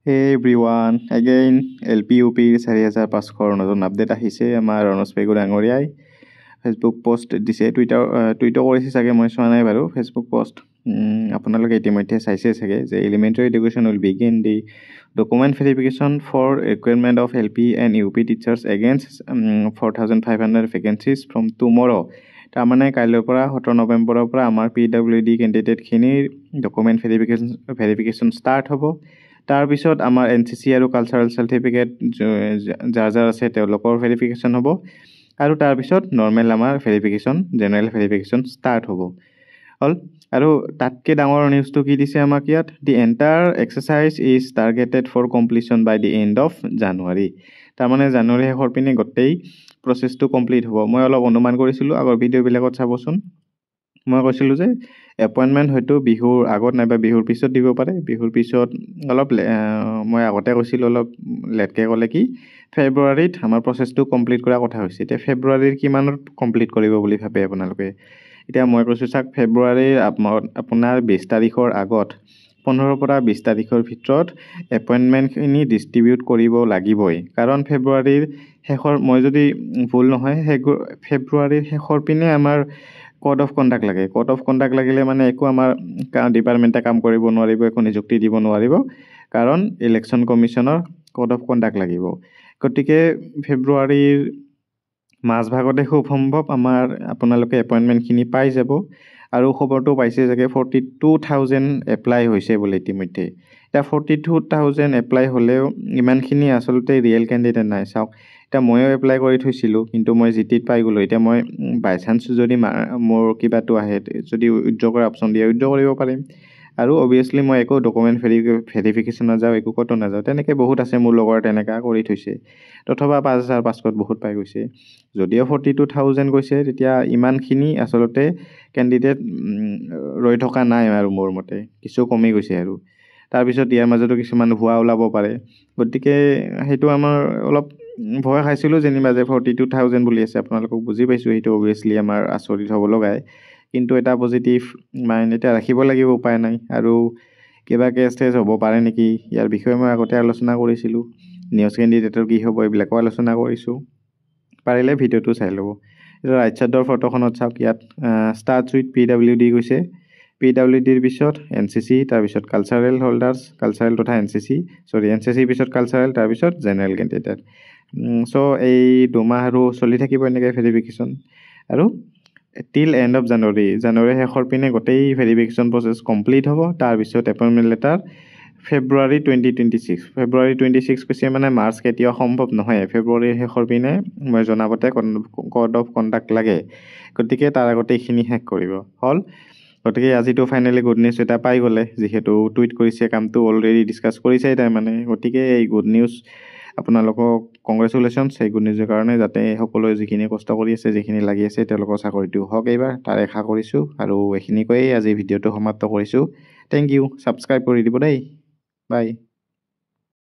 Hey everyone, again LPUP 4500 নতুন update আহিছে আমাৰ ৰনজ পেগু ডাঙৰীয়াই ফেচবুক পোষ্ট দিছে টুইটাৰ কৰিছে চাগে মই চোৱা নাই বাৰু ফেচবুক পোষ্ট আপোনালোকে ইতিমধ্যে চাইছে চাগে যে elementary education will begin the document verification for requirement of LP and UP teachers against 4500 vacancies from tomorrow' তাৰমানে কাইলৈৰ পৰা 17 নৱেম্বৰৰ পৰা আমাৰ PWD কেণ্ডিডেটখিনিৰ ডকুমেণ্ট ভেৰিফিকেশ্যন ষ্টাৰ্ট হ'ব। তাৰপিছত আমাৰ NCC আৰু কালচাৰেল চাৰ্টিফিকেট যাৰ আছে তেওঁলোকৰ ভেৰিফিকেশ্যন হ'ব আৰু তাৰপিছত নৰ্মেল আমাৰ ভেৰিফিকেশ্যন জেনেৰেল ভেৰিফিকেশ্যন ষ্টাৰ্ট হ'ব হ'ল। আৰু তাতকৈ ডাঙৰ নিউজটো কি দিছে আমাক ইয়াত the entire exercise is targeted for completion by the end of January. তাৰমানে জানুৱাৰী শেষৰ পিনে গোটেই প্ৰচেছটো কমপ্লিট হ'ব। মই অলপ অনুমান কৰিছিলোঁ আগৰ ভিডিঅ'বিলাকত চাবচোন। মই কৈছিলোঁ যে এপইণ্টমেণ্ট হয়তো বিহুৰ আগত নাইবা বিহুৰ পিছত দিব পাৰে। বিহুৰ পিছত অলপ মই আগতে কৈছিলোঁ অলপ লেটকৈ ক'লে কি ফেব্ৰুৱাৰীত আমাৰ প্ৰচেছটো কমপ্লিট কৰা কথা হৈছে। এতিয়া ফেব্ৰুৱাৰীৰ কিমানত কমপ্লিট কৰিব বুলি ভাবে আপোনালোকে? এতিয়া মই কৈছোঁ চাওক ফেব্ৰুৱাৰীৰ আপোনাৰ 20 তাৰিখৰ আগত 15 পৰা 20 তাৰিখৰ ভিতৰত এপইণ্টমেণ্টখিনি ডিষ্ট্ৰিবিউট কৰিব লাগিবই। কাৰণ ফেব্ৰুৱাৰীৰ শেষৰ মই যদি ভুল নহয় ফেব্ৰুৱাৰীৰ শেষৰ পিনে আমাৰ কোড অফ কণ্ডাক্ট লাগে। কোড অফ কণ্ডাক্ট লাগিলে মানে একো আমাৰ ডিপাৰ্টমেণ্টে কাম কৰিব নোৱাৰিব, একো নিযুক্তি দিব নোৱাৰিব, কাৰণ ইলেকশ্যন কমিশ্যনৰ কোড অফ কণ্ডাক্ট লাগিব। গতিকে ফেব্ৰুৱাৰীৰ মাজভাগতে খুব সম্ভৱ আপোনালোকে এপইণ্টমেণ্টখিনি পাই যাব। আৰু খবৰটো পাইছে চাগে 42,000 এপ্লাই হৈছে বোলে ইতিমধ্যে। এতিয়া 42,000 এপ্লাই হ'লেও ইমানখিনি আচলতে ৰিয়েল কেণ্ডিডেট নাই। চাওক এতিয়া ময়ো এপ্লাই কৰি থৈছিলোঁ, কিন্তু মই GTত পাই গ'লোঁ। এতিয়া মই বাই চান্স যদি মোৰ কিবাটো আহে, যদি উইথড্ৰ কৰা অপশ্যন দিয়ে উইথড্ৰ কৰিব পাৰিম। আৰু অভিয়াছলি মই একো ডকুমেণ্ট ভেৰিফিকেশ্যন নাযাওঁ, একো ক'তো নাযাওঁ। তেনেকৈ বহুত আছে মোৰ লগৰ তেনেকুৱা কৰি থৈছে, তথবা 5,500 বহুত পাই গৈছে। যদিও 42,000 গৈছে, তেতিয়া ইমানখিনি আচলতে কেণ্ডিডেট ৰৈ থকা নাই আৰু মোৰ মতে কিছু কমি গৈছে। আৰু তাৰপিছত ইয়াৰ মাজতো কিছুমান ভুৱা ওলাব পাৰে। গতিকে সেইটো আমাৰ অলপ ভয় খাইছিলোঁ যেনিবা যে 42,000 বুলি আছে। আপোনালোকক বুজি পাইছোঁ, সেইটো অভিয়াছলি আমাৰ আচৰিত হ'ব লগাই, কিন্তু এটা পজিটিভ মাইণ্ড এতিয়া ৰাখিব লাগিব, উপায় নাই। আৰু কিবা কেছ হ'ব পাৰে নেকি, ইয়াৰ বিষয়ে মই আগতে আলোচনা কৰিছিলোঁ। নিউজ কেণ্ডিডেটৰ কি হ'ব এইবিলাকো আলোচনা কৰিছোঁ, পাৰিলে ভিডিঅ'টো চাই ল'ব। এতিয়া ৰাইট ছাইডৰ ফটোখনত চাওক, ইয়াত ষ্টাৰ্টছ উইথ PWD গৈছে। PWDৰ পিছত NCC, তাৰপিছত কালচাৰেল হোল্ডাৰ্ছ, কালচাৰেল তথা NCC পিছত কালচাৰেল, তাৰপিছত জেনেৰেল কেণ্ডিডেট। চ' এই 2 মাহ আৰু চলি থাকিব এনেকৈ ভেৰিফিকেশ্যন। আৰু টিল এণ্ড অফ জানুৱাৰী শেষৰ পিনে গোটেই ভেৰিফিকেশ্যন প্ৰচেছ কমপ্লিট হ'ব। তাৰপিছত এপইণ্টমেণ্ট লেটাৰ ফেব্ৰুৱাৰী 2026। ফেব্ৰুৱাৰী 26 কৈছে মানে মাৰ্চ কেতিয়াও সম্ভৱ নহয়। ফেব্ৰুৱাৰীৰ শেষৰ পিনে মই জনাবতে কোড অফ কণ্ডাক্ট লাগে। গতিকে তাৰ আগতে এইখিনি শেষ কৰিব হ'ল। গতিকে আজিতো ফাইনেলি গুড নিউজ এটা পাই গ'লে, যিহেতু টুইট কৰিছে, কামটো অলৰেডি ডিছকাছ কৰিছে তাৰমানে। গতিকে এই গুড নিউজ আপোনালোকক কংগ্ৰেচুলেশ্যনছ এই গুড নিউজৰ কাৰণে, যাতে সকলোৱে যিখিনি কষ্ট কৰি আছে, যিখিনি লাগি আছে, তেওঁলোকৰ চাকৰিটো হওক এইবাৰ, তাৰ আশা কৰিছোঁ। আৰু এইখিনি কৈয়ে আজি ভিডিঅ'টো সমাপ্ত কৰিছোঁ। থেংক ইউ, ছাবস্ক্ৰাইব কৰি দিব দেই। বাই।